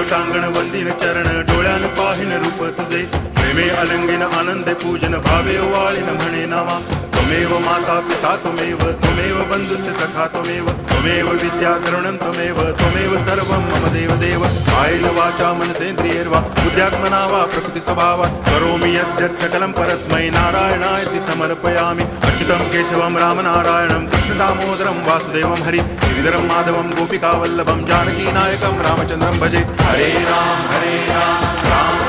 कांगण वंदिन चरण डोळ्यान पाहिन रूप तुझे प्रेमे अलंगिन आनंदे पूजन भावे वाळीन म्हणे नामा त्वमेव माता पिता त्वमेव बंधुश्च सखा त्वमेव विद्या द्रवणं त्वमेव सर्वं मम देव कायेन वाचा मनसेन्द्रियैर्वा बुद्ध्यात्मना वा प्रकृति स्वभावात् करोमि यद्यत् सकलं परस्मै नारायणायति समर्पयामि अच्युतं केशवं रामनारायणं कृष्णदामोदरं वासुदेवं हरि गिरिधरं माधवं गोपिकावल्लभं जानकीनायकं रामचन्द्रं भजे हरे राम राम